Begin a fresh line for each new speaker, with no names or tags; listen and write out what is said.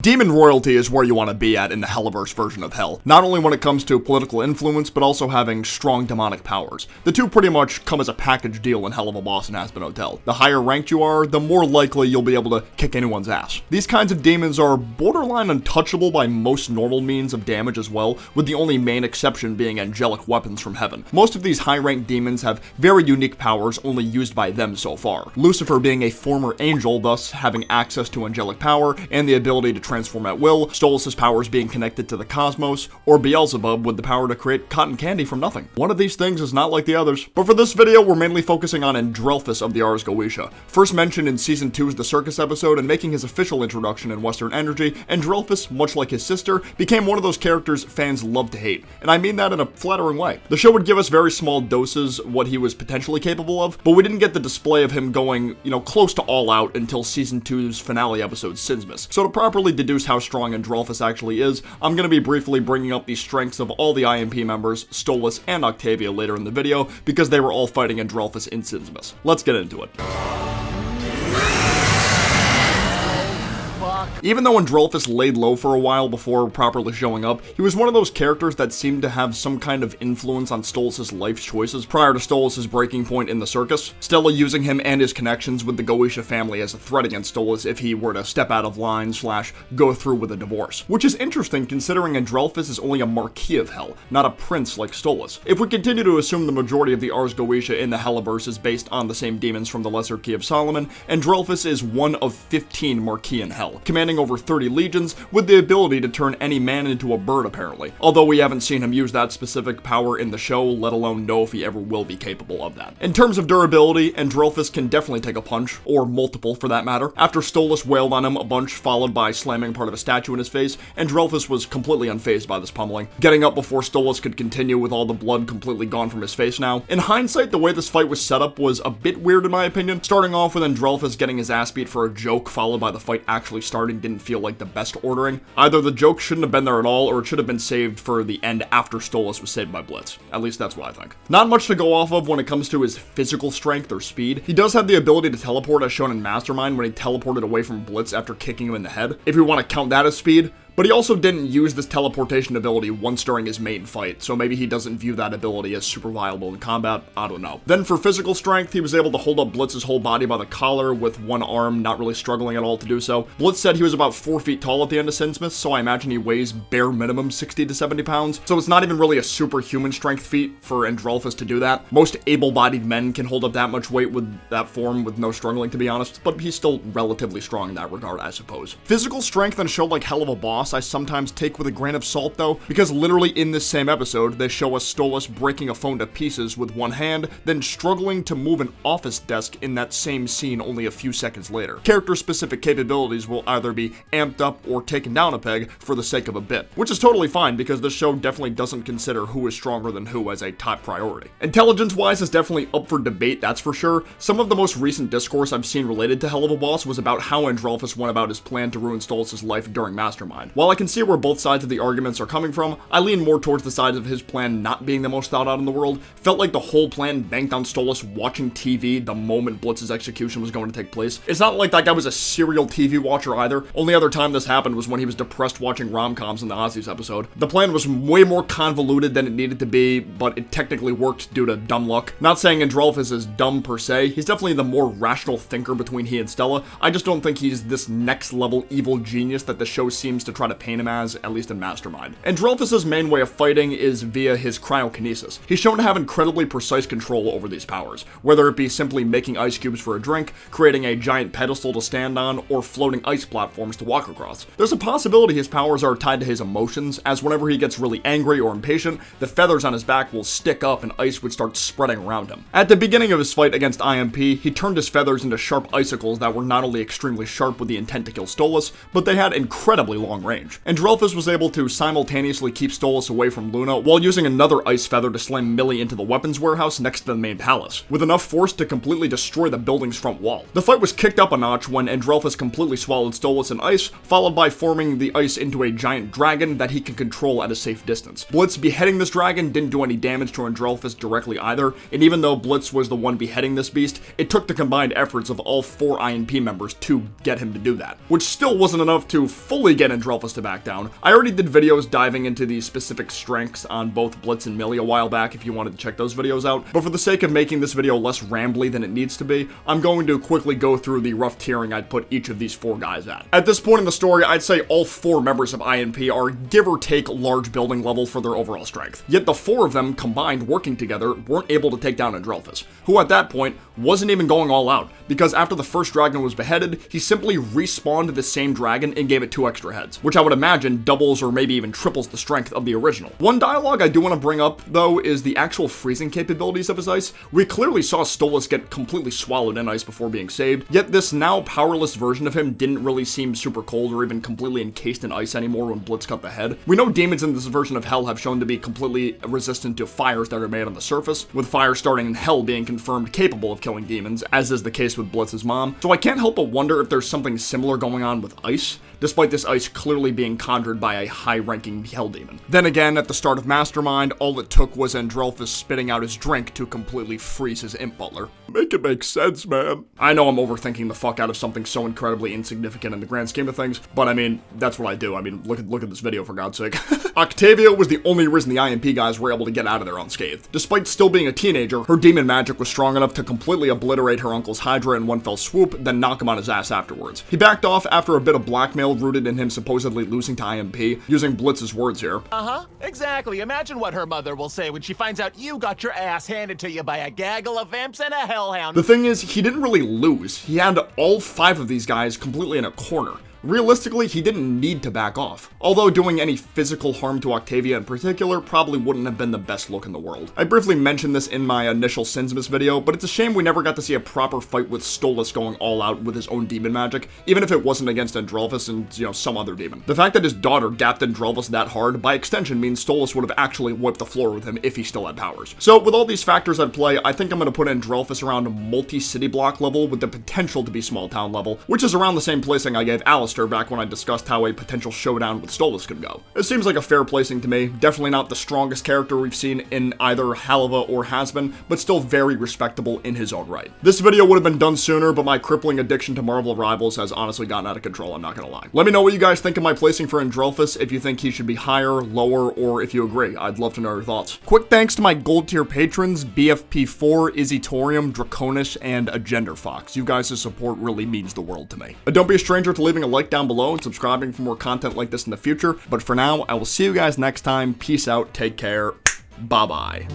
Demon royalty is where you want to be at in the Helluverse version of Hell, not only when it comes to political influence, but also having strong demonic powers. The two pretty much come as a package deal in Helluva Boss and Aspen Hotel. The higher ranked you are, the more likely you'll be able to kick anyone's ass. These kinds of demons are borderline untouchable by most normal means of damage as well, with the only main exception being angelic weapons from heaven. Most of these high-ranked demons have very unique powers only used by them so far. Lucifer being a former angel, thus having access to angelic power and the ability to transform at will, Stolas' powers being connected to the cosmos, or Beelzebub with the power to create cotton candy from nothing. One of these things is not like the others. But for this video, we're mainly focusing on Andrealphus of the Ars Goetia. First mentioned in Season 2's The Circus episode and making his official introduction in Western Energy, Andrealphus, much like his sister, became one of those characters fans love to hate, and I mean that in a flattering way. The show would give us very small doses what he was potentially capable of, but we didn't get the display of him going, close to all out until Season 2's finale episode, Sinsmas. So to properly deduce how strong Andrealphus actually is, I'm going to be briefly bringing up the strengths of all the IMP members, Stolas and Octavia later in the video, because they were all fighting Andrealphus in Sinsmas. Let's get into it. Even though Andrealphus laid low for a while before properly showing up, he was one of those characters that seemed to have some kind of influence on Stolas' life choices prior to Stolas' breaking point in the circus, Stella using him and his connections with the Goetia family as a threat against Stolas if he were to step out of line / go through with a divorce. Which is interesting considering Andrealphus is only a Marquis of Hell, not a prince like Stolas. If we continue to assume the majority of the Ars Goetia in the Helluverse is based on the same demons from the Lesser Key of Solomon, Andrealphus is one of 15 Marquis in Hell, commanding over 30 legions with the ability to turn any man into a bird apparently, although we haven't seen him use that specific power in the show, let alone know if he ever will be capable of that. In terms of durability, Andrealphus can definitely take a punch, or multiple for that matter. After Stolas wailed on him a bunch followed by slamming part of a statue in his face, Andrealphus was completely unfazed by this pummeling, getting up before Stolas could continue with all the blood completely gone from his face now. In hindsight, the way this fight was set up was a bit weird in my opinion, starting off with Andrealphus getting his ass beat for a joke followed by the fight actually starting didn't feel like the best ordering. Either the joke shouldn't have been there at all, or it should have been saved for the end after Stolas was saved by Blitz. At least that's what I think. Not much to go off of when it comes to his physical strength or speed. He does have the ability to teleport as shown in Mastermind when he teleported away from Blitz after kicking him in the head, if you want to count that as speed. But he also didn't use this teleportation ability once during his main fight, so maybe he doesn't view that ability as super viable in combat, I don't know. Then for physical strength, he was able to hold up Blitz's whole body by the collar with one arm, not really struggling at all to do so. Blitz said he was about 4 feet tall at the end of Sinsmas, so I imagine he weighs bare minimum 60 to 70 pounds, so it's not even really a superhuman strength feat for Andrealphus to do that. Most able-bodied men can hold up that much weight with that form with no struggling, to be honest, but he's still relatively strong in that regard, I suppose. Physical strength on a show like Helluva Boss I sometimes take with a grain of salt though, because literally in this same episode, they show us Stolas breaking a phone to pieces with one hand, then struggling to move an office desk in that same scene only a few seconds later. Character-specific capabilities will either be amped up or taken down a peg for the sake of a bit, which is totally fine because this show definitely doesn't consider who is stronger than who as a top priority. Intelligence-wise is definitely up for debate, that's for sure. Some of the most recent discourse I've seen related to Helluva Boss was about how Andrealphus went about his plan to ruin Stolas' life during Mastermind. While I can see where both sides of the arguments are coming from, I lean more towards the side of his plan not being the most thought out in the world. Felt like the whole plan banked on Stolas watching TV the moment Blitz's execution was going to take place. It's not like that guy was a serial TV watcher either. Only other time this happened was when he was depressed watching rom-coms in the Aussies episode. The plan was way more convoluted than it needed to be, but it technically worked due to dumb luck. Not saying Andrealphus is dumb per se, he's definitely the more rational thinker between he and Stella. I just don't think he's this next level evil genius that the show seems to try to paint him as, at least in Mastermind. Andrealphus' main way of fighting is via his cryokinesis. He's shown to have incredibly precise control over these powers, whether it be simply making ice cubes for a drink, creating a giant pedestal to stand on, or floating ice platforms to walk across. There's a possibility his powers are tied to his emotions, as whenever he gets really angry or impatient, the feathers on his back will stick up and ice would start spreading around him. At the beginning of his fight against IMP, he turned his feathers into sharp icicles that were not only extremely sharp with the intent to kill Stolas, but they had incredibly long range. range. Andrealphus was able to simultaneously keep Stolas away from Luna while using another ice feather to slam Millie into the weapons warehouse next to the main palace, with enough force to completely destroy the building's front wall. The fight was kicked up a notch when Andrealphus completely swallowed Stolas in ice, followed by forming the ice into a giant dragon that he can control at a safe distance. Blitz beheading this dragon didn't do any damage to Andrealphus directly either, and even though Blitz was the one beheading this beast, it took the combined efforts of all 4 INP members to get him to do that, which still wasn't enough to fully get Andrealphus to back down. I already did videos diving into the specific strengths on both Blitz and Millie a while back if you wanted to check those videos out, but for the sake of making this video less rambly than it needs to be, I'm going to quickly go through the rough tiering I'd put each of these 4 guys at. At this point in the story, I'd say all 4 members of INP are give or take large building level for their overall strength, yet the 4 of them combined working together weren't able to take down Andrealphus, who at that point wasn't even going all out, because after the first dragon was beheaded, he simply respawned the same dragon and gave it 2 extra heads, which I would imagine doubles or maybe even triples the strength of the original. One dialogue I do want to bring up, though, is the actual freezing capabilities of his ice. We clearly saw Stolas get completely swallowed in ice before being saved, yet this now powerless version of him didn't really seem super cold or even completely encased in ice anymore when Blitz cut the head. We know demons in this version of Hell have shown to be completely resistant to fires that are made on the surface, with fire starting in Hell being confirmed capable of killing demons, as is the case with Blitz's mom, so I can't help but wonder if there's something similar going on with ice, despite this ice clearly being conjured by a high-ranking Hell demon. Then again, at the start of Mastermind, all it took was Andrealphus spitting out his drink to completely freeze his imp butler. Make it make sense, man. I know I'm overthinking the fuck out of something so incredibly insignificant in the grand scheme of things, but I mean, that's what I do. I mean, look at this video, for God's sake. Octavia was the only reason the INP guys were able to get out of there unscathed. Despite still being a teenager, her demon magic was strong enough to completely obliterate her uncle's Hydra in one fell swoop, then knock him on his ass afterwards. He backed off after a bit of blackmail rooted in him supposedly losing to INP, using Blitz's words here.
Exactly. Imagine what her mother will say when she finds out you got your ass handed to you by a gaggle of imps and a hellhound.
The thing is, he didn't really lose. He had all 5 of these guys completely in a corner. Realistically, he didn't need to back off, although doing any physical harm to Octavia in particular probably wouldn't have been the best look in the world. I briefly mentioned this in my initial Sinsmas video, but it's a shame we never got to see a proper fight with Stolas going all out with his own demon magic, even if it wasn't against Andrealphus and, some other demon. The fact that his daughter gapped Andrealphus that hard, by extension, means Stolas would have actually wiped the floor with him if he still had powers. So, with all these factors at play, I think I'm going to put Andrealphus around multi-city block level with the potential to be small town level, which is around the same placing I gave Alistair back when I discussed how a potential showdown with Stolas could go. It seems like a fair placing to me, definitely not the strongest character we've seen in either Helluva or Has-Been, but still very respectable in his own right. This video would have been done sooner, but my crippling addiction to Marvel Rivals has honestly gotten out of control, I'm not gonna lie. Let me know what you guys think of my placing for Andrealphus, if you think he should be higher, lower, or if you agree. I'd love to know your thoughts. Quick thanks to my gold tier patrons, BFP4, Izzytorium, Draconish, and Agender Fox. You guys' support really means the world to me. But don't be a stranger to leaving a like down below and subscribing for more content like this in the future. But for now, I will see you guys next time. Peace out, take care, bye-bye.